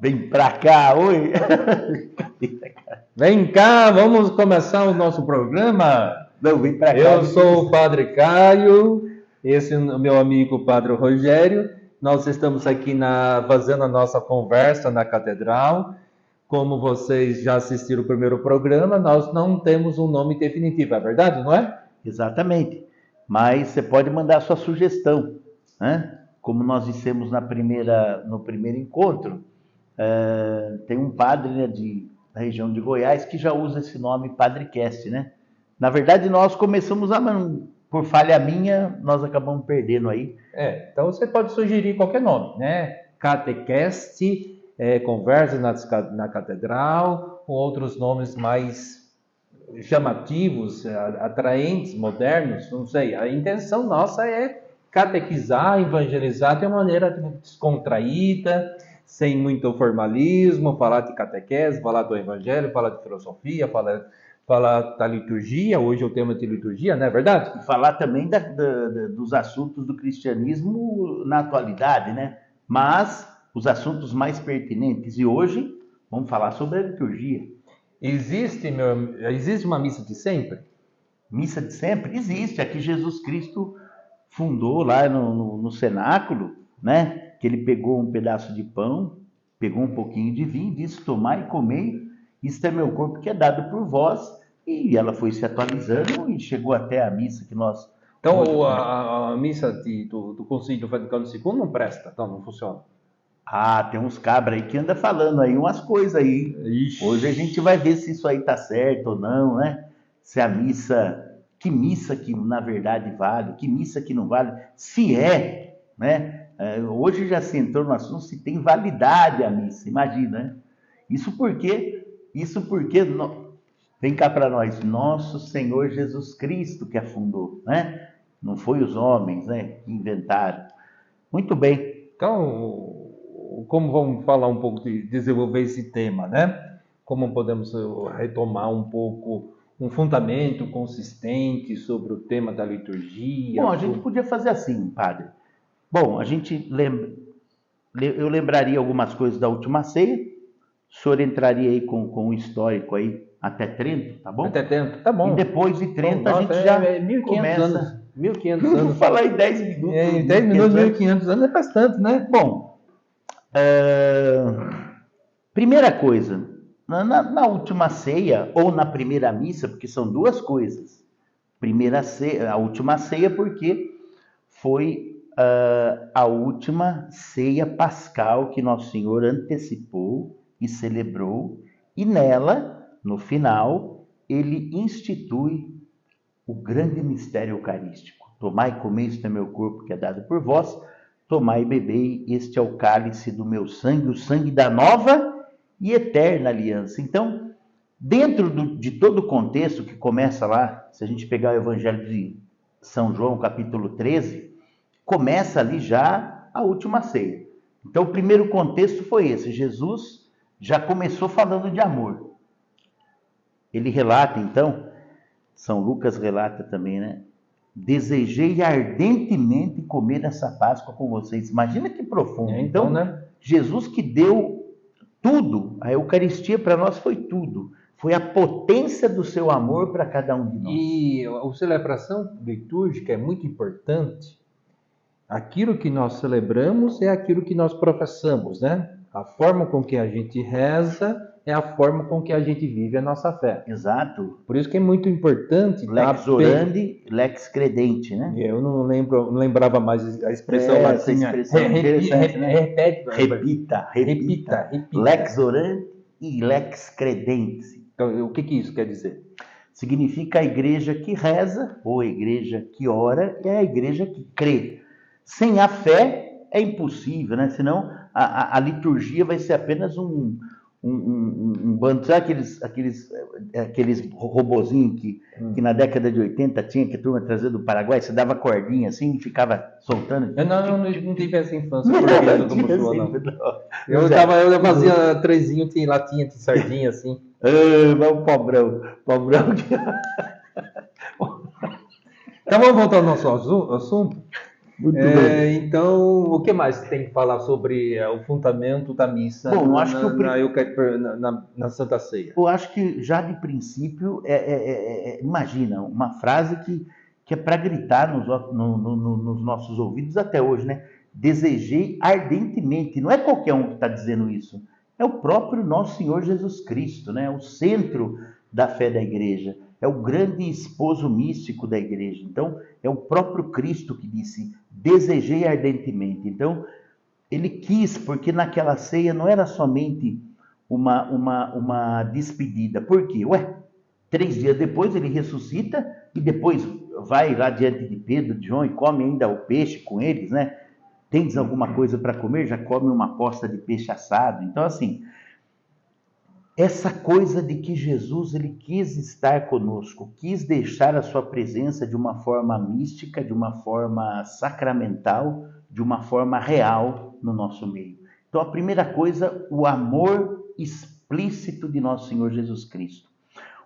Vem pra cá, oi! Vem cá, vamos começar o nosso programa. Não, vem pra cá. Eu sou o Padre Caio, esse é o meu amigo Padre Rogério. Nós estamos aqui fazendo a nossa conversa na Catedral. Como vocês já assistiram o primeiro programa, nós não temos um nome definitivo, é verdade, não é? Exatamente. Mas você pode mandar a sua sugestão, né? Como nós dissemos no primeiro encontro, tem um padre, né, da região de Goiás que já usa esse nome Padrecast, né? Na verdade, nós começamos por falha minha, nós acabamos perdendo aí. Então você pode sugerir qualquer nome, né? Catecast, Conversa na Catedral, ou outros nomes mais chamativos, atraentes, modernos, não sei. A intenção nossa é catequizar, evangelizar de uma maneira descontraída, sem muito formalismo, falar de catequese, falar do evangelho, falar de filosofia, falar da liturgia. Hoje é o tema de liturgia, não é verdade? E falar também dos assuntos do cristianismo na atualidade, né? Mas os assuntos mais pertinentes. E hoje vamos falar sobre a liturgia. Existe uma missa de sempre? Missa de sempre? Existe. Aqui Jesus Cristo fundou lá no cenáculo, né? Que ele pegou um pedaço de pão, pegou um pouquinho de vinho, disse: tomai e comei, isto é meu corpo que é dado por vós. E ela foi se atualizando e chegou até a missa que nós... Então a missa do Concílio Vaticano II não presta, então não funciona. Tem uns cabras aí que andam falando aí umas coisas aí. Ixi. Hoje a gente vai ver se isso aí tá certo ou não, né? Se a missa... Que missa que na verdade vale, que missa que não vale. Se né? Hoje já se entrou no assunto se tem validade a missa, imagina, né? Isso porque vem cá para nós, nosso Senhor Jesus Cristo que a fundou, né? Não foi os homens, né, que inventaram. Muito bem. Então, como vamos falar um pouco de desenvolver esse tema, né? Como podemos retomar um pouco um fundamento consistente sobre o tema da liturgia? Bom, a gente podia fazer assim, padre. Bom, eu lembraria algumas coisas da última ceia. O senhor entraria aí com o histórico aí até Trento, tá bom? Até Trento, tá bom. E depois de Trento a gente já 1500 começa... anos. 1500 Vamos anos. falar em 10 minutos. Em 10 minutos, 1500 anos é bastante, né? Bom, primeira coisa, na última ceia ou na primeira missa, porque são duas coisas. A última ceia porque foi a última ceia pascal que Nosso Senhor antecipou e celebrou, e nela, no final, ele institui o grande mistério eucarístico. Tomai e comei, este é meu corpo que é dado por vós, tomai e bebei, este é o cálice do meu sangue, o sangue da nova e eterna aliança. Então, dentro de todo o contexto que começa lá, se a gente pegar o Evangelho de São João, capítulo 13, começa ali já a última ceia. Então, o primeiro contexto foi esse. Jesus já começou falando de amor. Ele relata, então, São Lucas relata também, né? Desejei ardentemente comer essa Páscoa com vocês. Imagina que profundo. Então, né? Jesus que deu tudo, a Eucaristia para nós foi tudo. Foi a potência do seu amor para cada um de nós. E a celebração litúrgica é muito importante. Aquilo que nós celebramos é aquilo que nós professamos, né? A forma com que a gente reza é a forma com que a gente vive a nossa fé. Exato. Por isso que é muito importante... Lex orandi, lex credenti, né? Eu não lembrava mais a expressão latina. Repita. Lex orandi e lex credenti. Então, o que isso quer dizer? Significa a igreja que reza, ou a igreja que ora, é a igreja que crê. Sem a fé é impossível, né? Senão a liturgia vai ser apenas um bando. Sabe aqueles robozinhos que na década de 80 tinha, que a turma trazia do Paraguai? Você dava cordinha assim e ficava soltando. Eu não tive essa infância portuguesa como sua, não. Eu fazia trezinho de latinha de sardinha assim. Mas o pobrão. Então vamos voltar ao nosso assunto. Muito bem. Então, o que mais tem que falar sobre o fundamento da missa Bom, eu acho que na Santa Ceia? eu acho que já de princípio, imagina, uma frase que é para gritar nos nossos ouvidos até hoje, né? Desejei ardentemente. Não é qualquer um que está dizendo isso. É o próprio nosso Senhor Jesus Cristo, né? O centro da fé da igreja. É o grande esposo místico da igreja. Então, é o próprio Cristo que disse: desejei ardentemente. Então, ele quis, porque naquela ceia não era somente uma despedida. Por quê? 3 dias depois ele ressuscita e depois vai lá diante de Pedro, de João e come ainda o peixe com eles, né? Tens alguma coisa para comer? Já come uma posta de peixe assado. Então, assim, essa coisa de que Jesus ele quis estar conosco, quis deixar a sua presença de uma forma mística, de uma forma sacramental, de uma forma real no nosso meio. Então, a primeira coisa, o amor explícito de nosso Senhor Jesus Cristo.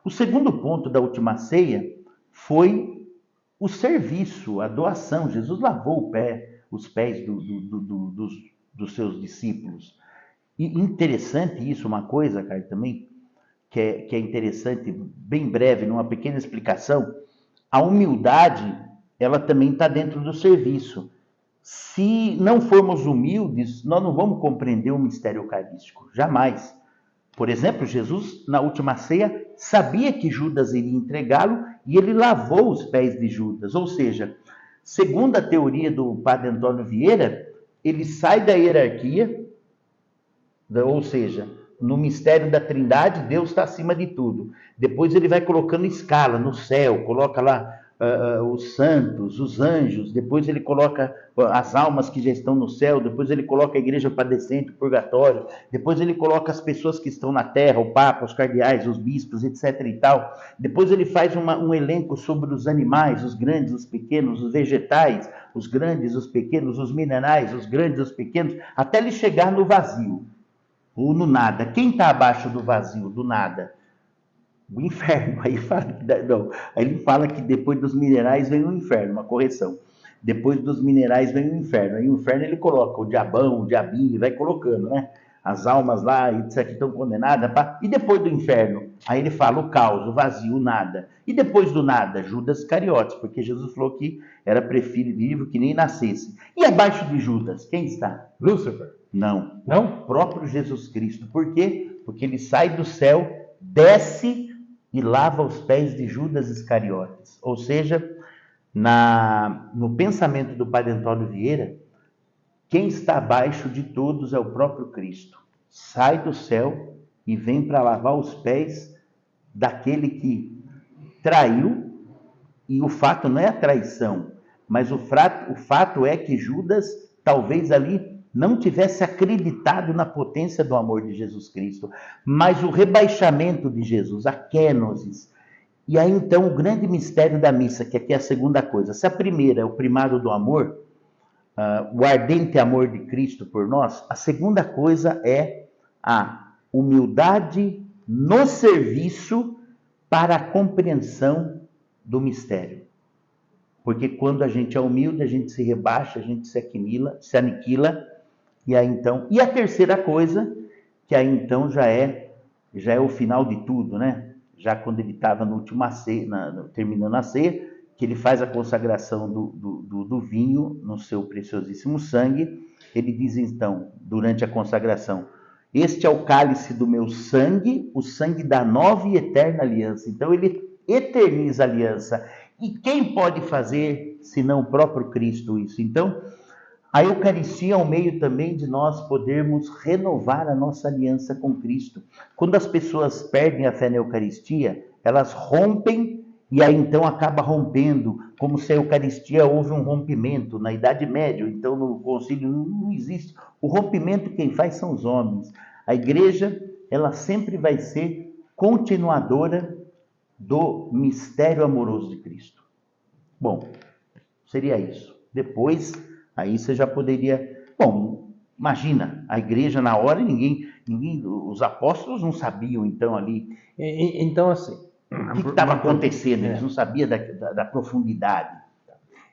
O segundo ponto da última ceia foi o serviço, a doação. Jesus lavou os pés dos seus discípulos. E interessante isso, uma coisa, cara, também, que é interessante, bem breve, numa pequena explicação, a humildade, ela também está dentro do serviço. Se não formos humildes, nós não vamos compreender o mistério eucarístico, jamais. Por exemplo, Jesus, na última ceia, sabia que Judas iria entregá-lo e ele lavou os pés de Judas. Ou seja, segundo a teoria do padre Antônio Vieira, ele sai da hierarquia, ou seja, no mistério da Trindade, Deus está acima de tudo. Depois ele vai colocando escala no céu, coloca lá os santos, os anjos, depois ele coloca as almas que já estão no céu, depois ele coloca a igreja padecente, o purgatório, depois ele coloca as pessoas que estão na terra, o Papa, os cardeais, os bispos, etc. e tal. Depois ele faz um elenco sobre os animais, os grandes, os pequenos, os vegetais, os grandes, os pequenos, os minerais, os grandes, os pequenos, até ele chegar no vazio. Ou no nada. Quem está abaixo do vazio, do nada? O inferno. Aí ele fala que depois dos minerais vem o inferno, uma correção. Depois dos minerais vem o inferno. Aí o inferno ele coloca o diabão, o diabinho, ele vai colocando, né? As almas lá, etc., que estão condenadas. E depois do inferno? Aí ele fala o caos, o vazio, o nada. E depois do nada? Judas Iscariotes, porque Jesus falou que era preferível que nem nascesse. E abaixo de Judas, quem está? Lúcifer. Não. Não? O próprio Jesus Cristo. Por quê? Porque ele sai do céu, desce e lava os pés de Judas Iscariotes. Ou seja, no pensamento do padre Antônio Vieira, quem está abaixo de todos é o próprio Cristo. Sai do céu e vem para lavar os pés daquele que traiu, e o fato não é a traição, mas o fato é que Judas, talvez ali, não tivesse acreditado na potência do amor de Jesus Cristo, mas o rebaixamento de Jesus, a kenosis. E aí então o grande mistério da missa, que aqui é a segunda coisa. Se a primeira é o primado do amor, o ardente amor de Cristo por nós, a segunda coisa é a humildade no serviço para a compreensão do mistério. Porque quando a gente é humilde, a gente se rebaixa, a gente se aniquila. E aí então, e a terceira coisa, que aí então já é o final de tudo, né? Já quando ele estava no último ceia, terminando a ceia, que ele faz a consagração do vinho no seu preciosíssimo sangue, ele diz então, durante a consagração: este é o cálice do meu sangue, o sangue da nova e eterna aliança. Então ele eterniza a aliança. E quem pode fazer, senão o próprio Cristo, isso? Então, a Eucaristia é um meio também de nós podermos renovar a nossa aliança com Cristo. Quando as pessoas perdem a fé na Eucaristia, elas rompem e aí então acaba rompendo, como se a Eucaristia houve um rompimento na Idade Média, então no concílio não existe. O rompimento quem faz são os homens. A igreja, ela sempre vai ser continuadora do mistério amoroso de Cristo. Bom, seria isso. Depois, aí você já poderia... Bom, imagina, a igreja na hora, ninguém os apóstolos não sabiam, então, ali... Então, assim... O que estava acontecendo? Eles não sabiam da profundidade.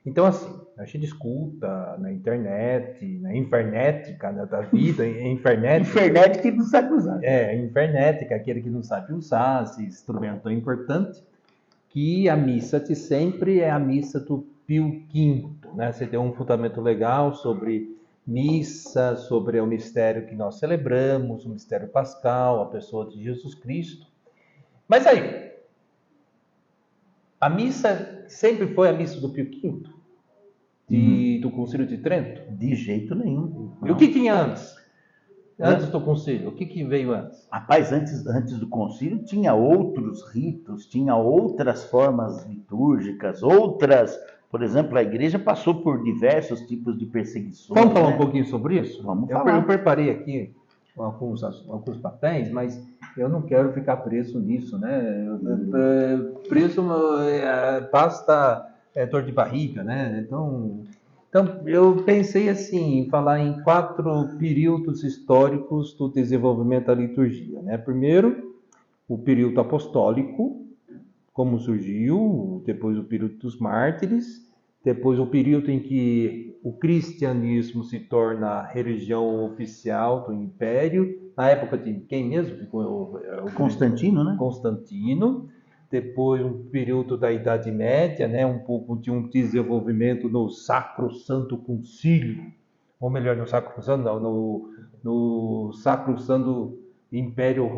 Então, assim, a gente escuta na internet, na infernética da vida, Infernet que não sabe usar. infernética, aquele que não sabe usar esse instrumento tão importante, que a missa de sempre é a missa do Pio V, né? Você tem um fundamento legal sobre missa, sobre o mistério que nós celebramos, o mistério pascal, a pessoa de Jesus Cristo. Mas aí, a missa sempre foi a missa do Pio V, do Concílio de Trento? De jeito nenhum. E o que tinha antes? Antes do concílio, o que veio antes? Rapaz, antes do concílio tinha outros ritos, tinha outras formas litúrgicas, por exemplo, a igreja passou por diversos tipos de perseguições. Vamos falar um pouquinho sobre isso? Vamos falar. Eu preparei aqui alguns papéis, mas eu não quero ficar preso nisso, né? Preso basta dor de barriga, né? Então, eu pensei assim, em falar em 4 períodos históricos do desenvolvimento da liturgia, né? Primeiro, o período apostólico, como surgiu, depois o período dos mártires, depois o período em que o cristianismo se torna a religião oficial do império, na época de quem mesmo? Constantino, né? Constantino. Depois um período da Idade Média, né? Um pouco de um desenvolvimento no Sacrosanto Concílio, ou melhor, no Sacrosanto não, no Sacrosanto Império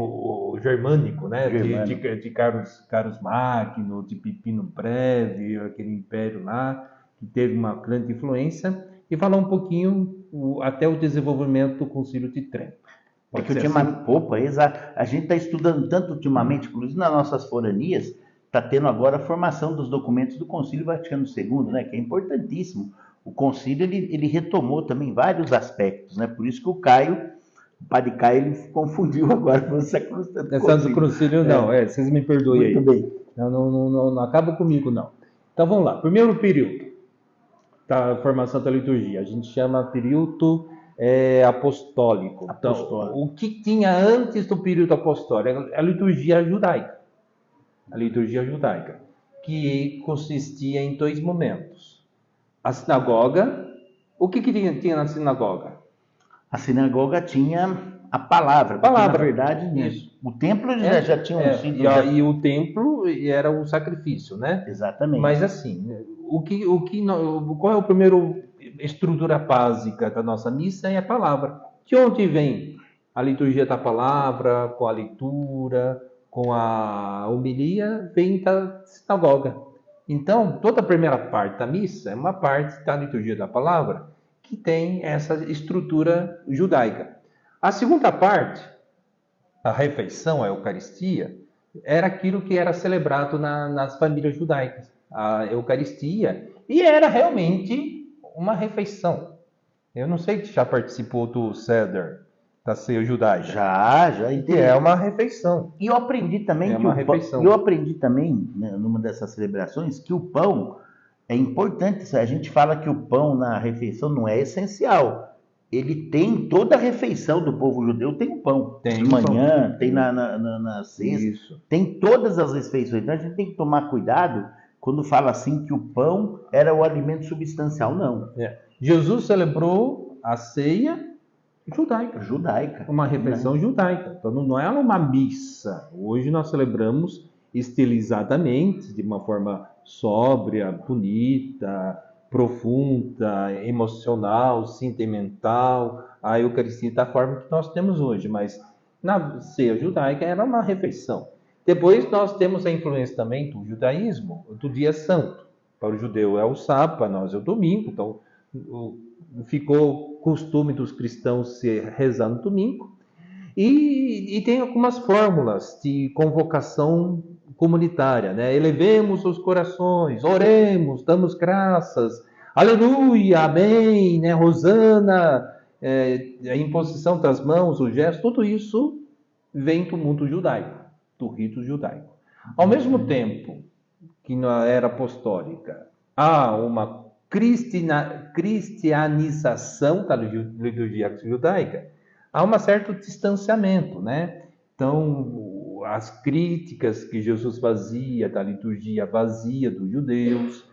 Germânico, né? De Carlos Magno, de Pipino Breve, aquele império lá, que teve uma grande influência, e falar um pouquinho até o desenvolvimento do Concílio de Trento. A gente está estudando tanto ultimamente, inclusive nas nossas foranias, está tendo agora a formação dos documentos do Concílio Vaticano II, né, que é importantíssimo. O Concílio ele retomou também vários aspectos, né, por isso que o Padre Caio, ele confundiu agora com o Santo Concílio. Não, vocês me perdoem aí. Muito bem. Não acaba comigo, não. Então vamos lá. Primeiro período da formação da liturgia, a gente chama período apostólico. Então, o que tinha antes do período apostólico? A liturgia judaica. A liturgia judaica, que consistia em 2 momentos. A sinagoga. O que tinha na sinagoga? A sinagoga tinha a palavra. Na verdade, isso. O templo já tinha sido... E o templo era o sacrifício, né? Exatamente. Mas assim, qual é a primeira estrutura básica da nossa missa? É a palavra. De onde vem a liturgia da palavra, com a leitura, com a homilia, vem da sinagoga. Então, toda a primeira parte da missa é uma parte da liturgia da palavra, que tem essa estrutura judaica. A segunda parte, a refeição, a Eucaristia, era aquilo que era celebrado nas famílias judaicas, a Eucaristia, e era realmente uma refeição. Eu não sei se já participou do Seder, da ceia judaica. Já entendi. É uma refeição. E eu aprendi também numa dessas celebrações, que o pão é importante. A gente fala que o pão na refeição não é essencial. Ele tem toda a refeição do povo judeu, tem o pão. Tem de manhã, tem na sexta. Isso. Tem todas as refeições. Então a gente tem que tomar cuidado quando fala assim que o pão era o alimento substancial. Não. Jesus celebrou a ceia judaica. Uma refeição judaica. Então não é uma missa. Hoje nós celebramos estilizadamente, de uma forma sóbria, bonita, profunda, emocional, sentimental, a Eucaristia da forma que nós temos hoje, mas na ceia judaica era uma refeição. Depois nós temos a influência também do judaísmo, do dia santo. Para o judeu é o sábado, para nós é o domingo, então ficou costume dos cristãos se rezar no domingo, e tem algumas fórmulas de convocação comunitária, né? Elevemos os corações, oremos, damos graças, aleluia, amém, né? Rosana, a imposição das mãos, o gesto, tudo isso vem do mundo judaico, do rito judaico. Ao mesmo tempo que na era apostólica há uma cristianização da liturgia judaica, há um certo distanciamento, né? Então, as críticas que Jesus fazia da liturgia vazia dos judeus,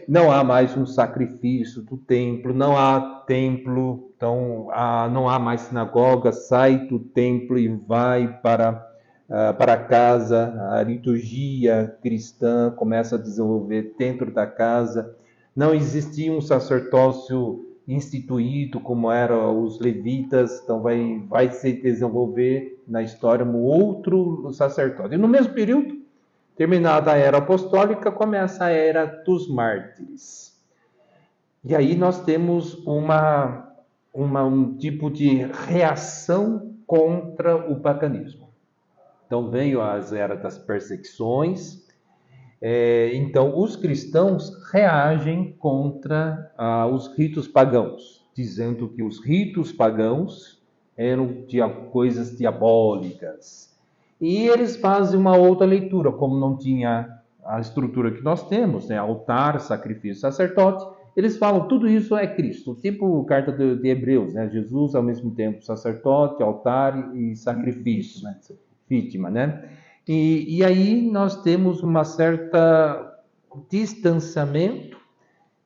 Não há mais um sacrifício do templo, não há templo, então não há mais sinagoga, sai do templo e vai para casa. A liturgia cristã começa a desenvolver dentro da casa. Não existia um sacerdócio instituído como eram os levitas, então vai se desenvolver na história um outro sacerdote. E no mesmo período, terminada a era apostólica, começa a era dos mártires. E aí nós temos um tipo de reação contra o paganismo. Então veio as eras das perseguições. Então os cristãos reagem contra os ritos pagãos, dizendo que os ritos pagãos eram coisas diabólicas. E eles fazem uma outra leitura, como não tinha a estrutura que nós temos, né? Altar, sacrifício, sacerdote, eles falam tudo isso é Cristo, tipo carta de Hebreus, né? Jesus ao mesmo tempo sacerdote, altar e sacrifício, né? Vítima, né? E aí nós temos uma certa distanciamento.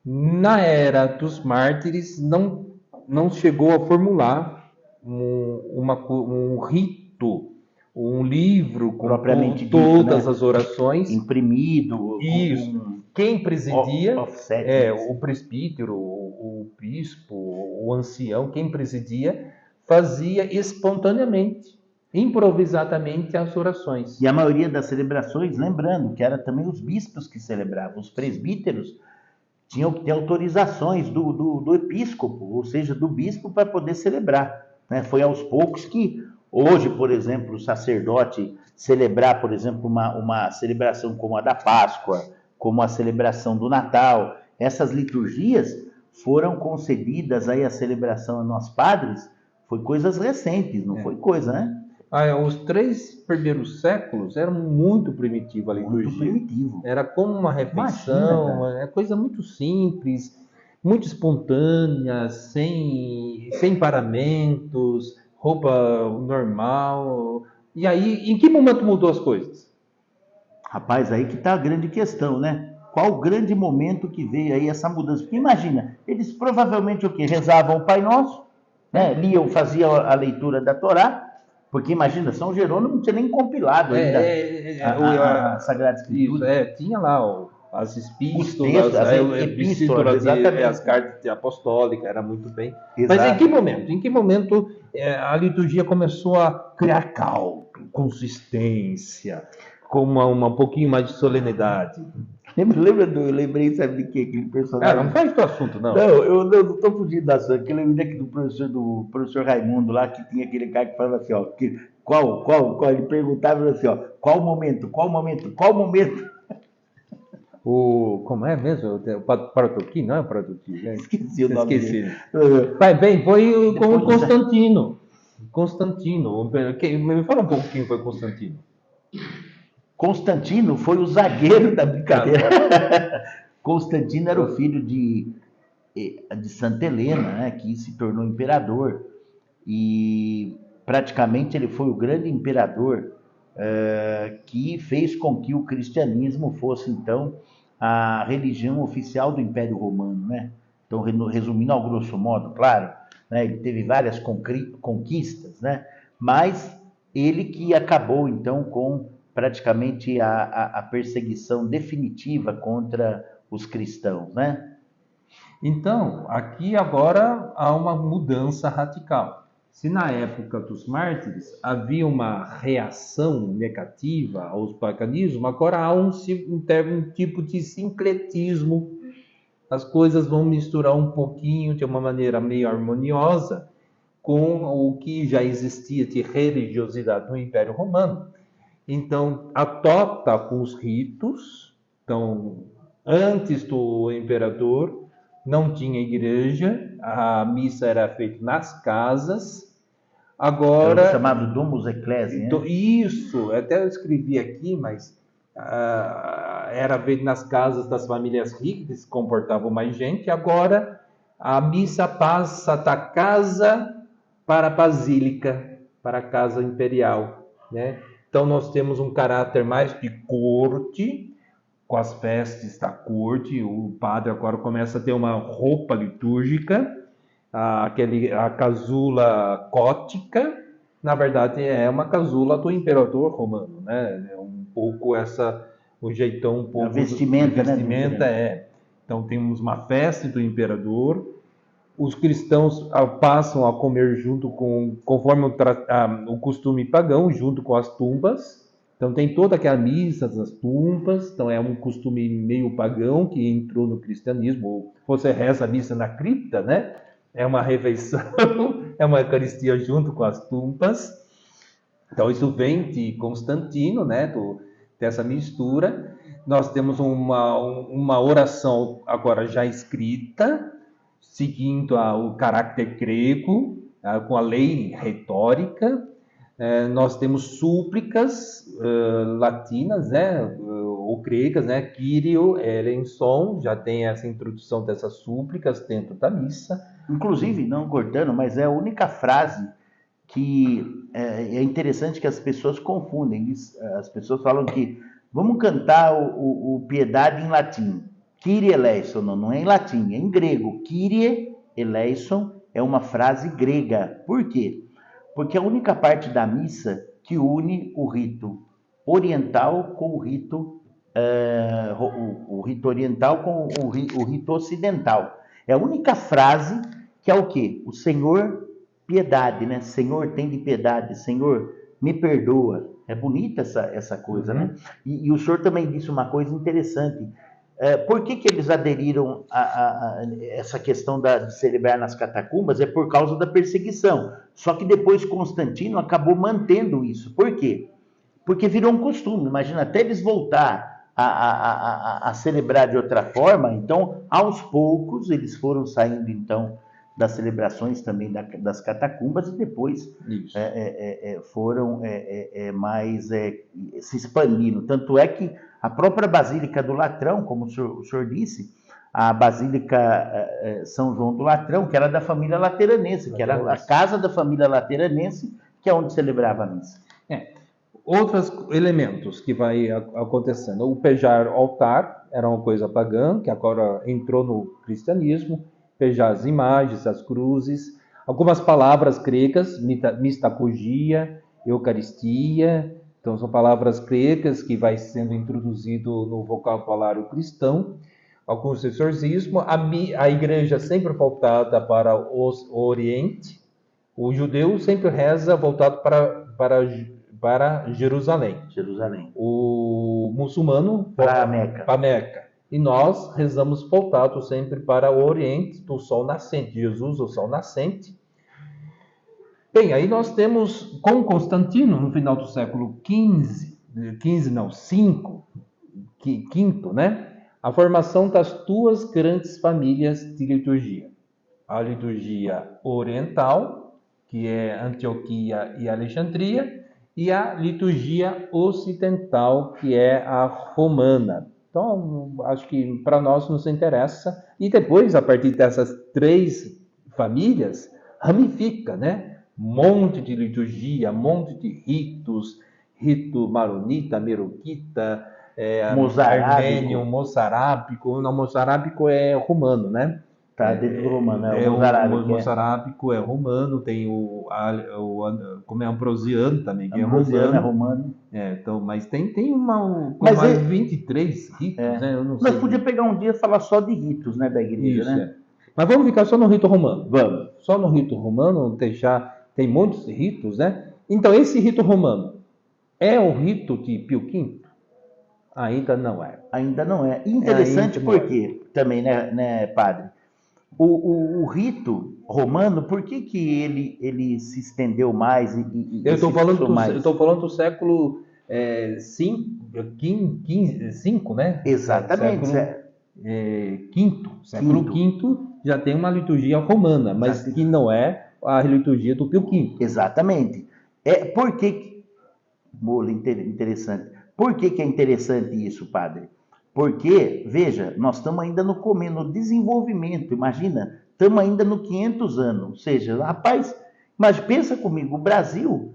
Na era dos mártires não chegou a formular um rito, um livro com Propriamente todas dito, né? as orações. Imprimido. Isso. Quem presidia offset, o presbítero, o bispo, o ancião, quem presidia, fazia espontaneamente, improvisadamente as orações. E a maioria das celebrações, lembrando que era também os bispos que celebravam, os presbíteros tinham que ter autorizações do episcopo, ou seja, do bispo, para poder celebrar. Né? Foi aos poucos que, hoje, por exemplo, o sacerdote celebrar, por exemplo, uma celebração como a da Páscoa, como a celebração do Natal, essas liturgias foram concedidas aí a celebração a nós padres, foi coisas recentes, não foi coisa, né? Os 3 primeiros séculos eram muito primitiva a liturgia. Muito primitivo. Era como uma refeição, é coisa muito simples, muito espontânea, sem paramentos, roupa normal. E aí, em que momento mudou as coisas? Rapaz, aí que está a grande questão, né? Qual o grande momento que veio aí essa mudança? Porque imagina, eles provavelmente o quê? Rezavam o Pai Nosso, né? Liam, faziam a leitura da Torá, porque imagina, São Jerônimo não tinha nem compilado ainda a Sagrada Escritura. Isso, tinha lá as epístolas, as cartas apostólicas, era muito bem. Exato. Mas em que momento a liturgia começou a criar caldo, consistência, com um pouquinho mais de solenidade? Eu lembrei, sabe de quê? Aquele personagem. Não faz teu assunto, não. Não, eu não estou fugindo da sua. Eu lembrei daqui do professor Raimundo lá, que tinha aquele cara que falava assim, ó, qual, ele perguntava assim, ó, qual momento? Como é mesmo? O Parotoqui? Não é o Parotoqui? Né? Esqueci o nome dele. Foi com o Constantino. Me fala um pouco quem foi Constantino. Constantino foi o zagueiro da brincadeira. Constantino era o filho de Santa Helena, né, que se tornou imperador. E praticamente ele foi o grande imperador que fez com que o cristianismo fosse, então, a religião oficial do Império Romano, né? Então, resumindo ao grosso modo, claro, né, ele teve várias conquistas, né? Mas ele que acabou, então, com praticamente a perseguição definitiva contra os cristãos, né? Então, aqui agora há uma mudança radical. Se na época dos mártires havia uma reação negativa aos paganismos, agora há um tipo de sincretismo. As coisas vão misturar um pouquinho de uma maneira meio harmoniosa com o que já existia de religiosidade no Império Romano. Então, adota com os ritos. Então, antes do imperador, não tinha igreja, a missa era feita nas casas. Agora, era o chamado Domus Ecclesiae. Né? Isso, até eu escrevi aqui, mas era feito nas casas das famílias ricas, que se comportavam mais gente. Agora, a missa passa da casa para a basílica, para a casa imperial, né? Então, nós temos um caráter mais de corte, com as vestes da corte, o padre agora começa a ter uma roupa litúrgica, a casula gótica, na verdade é uma casula do imperador romano, né? É um pouco o jeitão um pouco A vestimenta, de vestimenta Então temos uma festa do imperador. Os cristãos passam a comer conforme o costume pagão, junto com as tumbas. Então tem toda aquela missa das tumbas. Então é um costume meio pagão que entrou no cristianismo. Você reza a missa na cripta, né? É uma refeição, é uma eucaristia junto com as tumbas. Então isso vem de Constantino, né? Dessa mistura. Nós temos uma oração agora já escrita, seguindo o caráter grego, com a lei retórica. Nós temos súplicas latinas, né, ou gregas, né, Kyrie eleison, já tem essa introdução dessas súplicas dentro da missa. Inclusive, não cortando, mas é a única frase que é interessante que as pessoas confundem. As pessoas falam que vamos cantar o Piedade em latim. Kyrie eleison, não é em latim, é em grego. Kyrie eleison é uma frase grega. Por quê? Porque é a única parte da missa que une o rito oriental com o rito oriental com o rito ocidental. É a única frase que é o quê? O Senhor, piedade, né? Senhor, tem de piedade. Senhor, me perdoa. É bonita essa coisa, né? E o senhor também disse uma coisa interessante. Por que eles aderiram a essa questão de celebrar nas catacumbas? É por causa da perseguição. Só que depois Constantino acabou mantendo isso. Por quê? Porque virou um costume. Imagina, até eles voltar a celebrar de outra forma. Então, aos poucos, eles foram saindo, então, das celebrações também das catacumbas e depois foram mais se expandindo. Tanto é que a própria Basílica do Latrão, como o senhor disse, a Basílica São João do Latrão, que era da família lateranense, que era a casa da família lateranense, que é onde celebrava a missa. Outros elementos que vai acontecendo. O pejar altar era uma coisa pagã, que agora entrou no cristianismo. Pejar as imagens, as cruzes. Algumas palavras gregas, mistagogia, eucaristia. Então, são palavras gregas que vai sendo introduzido no vocabulário cristão. Alguns exorcismo. A igreja sempre voltada para o Oriente. O judeu sempre reza voltado para Jerusalém. O muçulmano para Meca. E nós rezamos voltado sempre para o Oriente, do Sol Nascente. Jesus, o Sol Nascente. Bem, aí nós temos, com Constantino, no final do século V, né? A formação das duas grandes famílias de liturgia. A liturgia oriental, que é Antioquia e Alexandria, e a liturgia ocidental, que é a romana. Então, acho que para nós nos interessa. E depois, a partir dessas três famílias, ramifica, né? Monte de liturgia, monte de ritos, rito maronita, meroquita, armênio, moçarábico. Não, moçarábico é romano, né? Tá dentro do romano, o moçarábico é romano, tem como é ambrosiano também, que ambrosiano é romano. Então, mas tem mais 23 ritos, né? Eu não sei. Nós podíamos pegar um dia e falar só de ritos, né, da igreja, Isso, né? Mas vamos ficar só no rito romano. Vamos. Só no rito romano, tem muitos ritos, né? Então, esse rito romano é o rito de Pio V? Ainda não é. Ainda não é. Interessante porque também, né, padre? O rito romano, por que ele se estendeu mais eu estou falando do século V, né? Exatamente. Século V já tem uma liturgia romana, mas que não é a liturgia do Pio V. Exatamente. Interessante. Por que é interessante isso, padre? Porque, veja, nós estamos ainda no desenvolvimento, imagina, estamos ainda no 500 anos, ou seja, rapaz, mas pensa comigo, o Brasil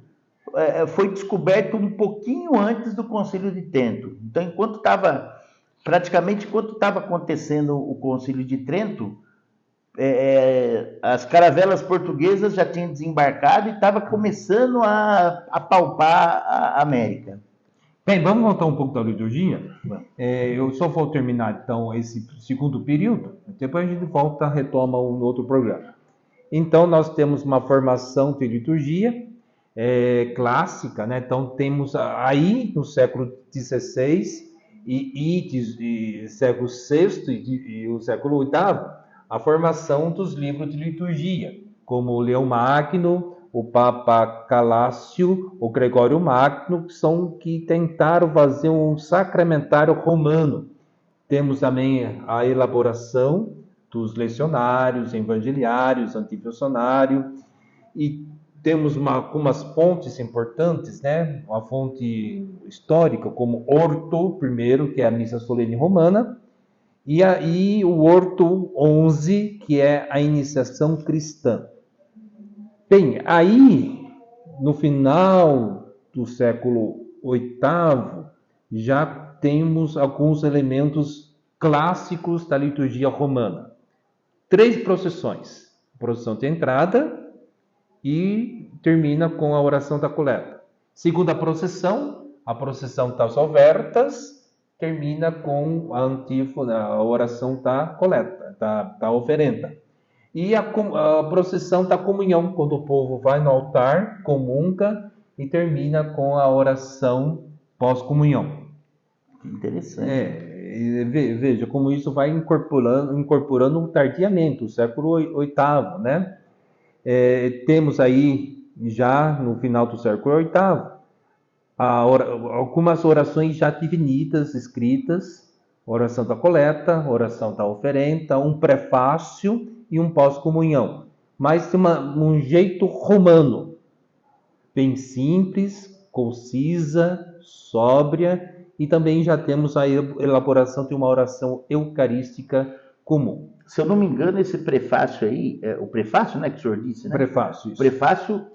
foi descoberto um pouquinho antes do Concílio de Trento, então enquanto estava praticamente quando estava acontecendo o Concílio de Trento, as caravelas portuguesas já tinham desembarcado e estava começando a palpar a América. Bem, vamos voltar um pouco da liturgia. Eu só vou terminar, então, esse segundo período. Depois a gente volta, retoma um outro programa. Então, nós temos uma formação de liturgia clássica, né? Então, temos aí, no século XVI e século VI e o século VIII, a formação dos livros de liturgia, como o Leão Magno, o Papa Calácio, o Gregório Magno, que tentaram fazer um sacramentário romano. Temos também a elaboração dos lecionários, evangeliários, antifiliocionário, e temos algumas fontes importantes, né? Uma fonte histórica, como Orto, primeiro, que é a Missa Solene Romana, e aí o Orto 11, que é a iniciação cristã. Bem, aí, no final do século VIII, já temos alguns elementos clássicos da liturgia romana. 3 procissões. A procissão de entrada e termina com a oração da coleta. Segunda procissão, a procissão das ofertas, termina com a antífona, a oração da coleta, da oferenda. E a procissão da comunhão, quando o povo vai no altar, comunga e termina com a oração pós-comunhão. Interessante. Veja como isso vai incorporando tardiamente, o século VIII, né? Temos aí, já no final do século VIII, algumas orações já definidas, escritas, oração da coleta, oração da oferenda, um prefácio e um pós-comunhão, mas de um jeito romano, bem simples, concisa, sóbria, e também já temos a elaboração de uma oração eucarística comum. Se eu não me engano, esse prefácio aí, o prefácio, né, que o senhor disse, né? Prefácio, isso. Prefácio,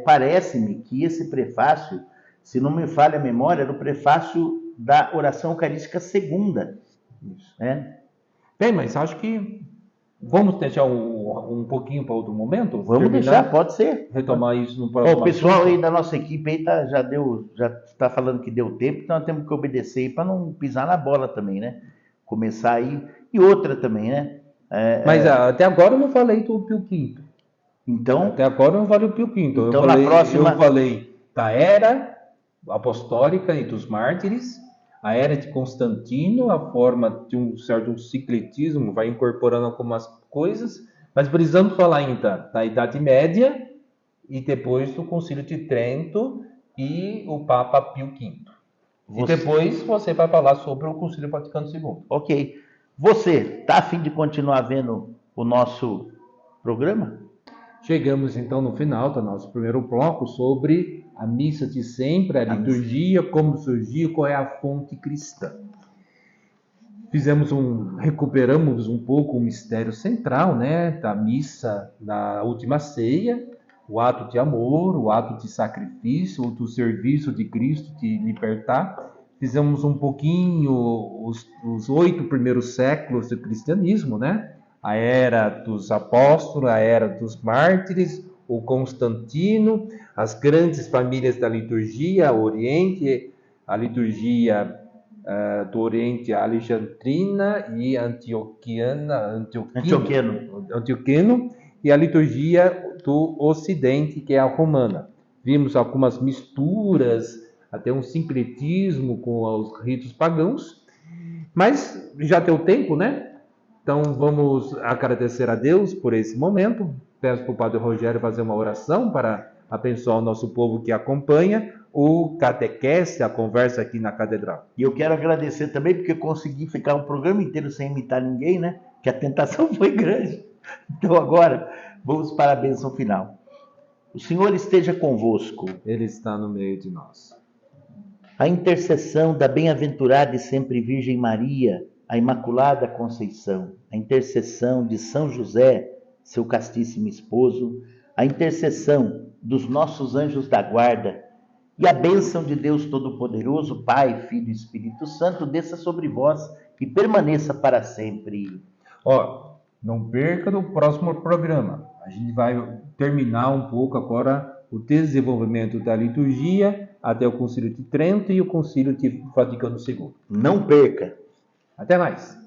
parece-me que esse prefácio, se não me falha a memória, era o prefácio da oração eucarística segunda. Isso. Né? Bem, mas acho que vamos deixar um pouquinho para outro momento? Vamos deixar, pode ser. Retomar isso no próximo. O pessoal aí da nossa equipe aí já está falando que deu tempo, então nós temos que obedecer para não pisar na bola também, né? Começar aí. E outra também, né? Mas até agora eu não falei do Pio V. Então, até agora eu não falei do Pio V. Então, eu falei da era apostólica e dos mártires, a era de Constantino, a forma de um certo cicletismo, vai incorporando algumas coisas, mas precisamos falar ainda da Idade Média e depois do Concílio de Trento e o Papa Pio V. E depois você vai falar sobre o Concílio Vaticano II. Ok. Você está a fim de continuar vendo o nosso programa? Chegamos então no final do nosso primeiro bloco sobre a missa de sempre, a liturgia, como surgiu, qual é a fonte cristã. Recuperamos um pouco o mistério central, né, da missa da última ceia, o ato de amor, o ato de sacrifício, do serviço de Cristo de libertar. Fizemos um pouquinho os 8 primeiros séculos do cristianismo, né? A era dos apóstolos, a era dos mártires, o Constantino, as grandes famílias da liturgia, o Oriente, a liturgia do Oriente alexandrina e antioquiano, e a liturgia do Ocidente, que é a romana. Vimos algumas misturas, até um sincretismo com os ritos pagãos, mas já deu tempo, né? Então vamos agradecer a Deus por esse momento. Peço para o Padre Rogério fazer uma oração para abençoar o nosso povo que acompanha o catequese, a conversa aqui na Catedral. E eu quero agradecer também porque eu consegui ficar o programa inteiro sem imitar ninguém, né? Que a tentação foi grande. Então agora vamos para a bênção final. O Senhor esteja convosco. Ele está no meio de nós. A intercessão da bem-aventurada e sempre Virgem Maria, a Imaculada Conceição, a intercessão de São José, seu castíssimo esposo, a intercessão dos nossos anjos da guarda E a bênção de Deus Todo-Poderoso, Pai, Filho e Espírito Santo, desça sobre vós e permaneça para sempre. Ó, não perca no próximo programa. A gente vai terminar um pouco agora o desenvolvimento da liturgia até o Concílio de Trento e o Concílio de Vaticano II. Não perca! Até mais!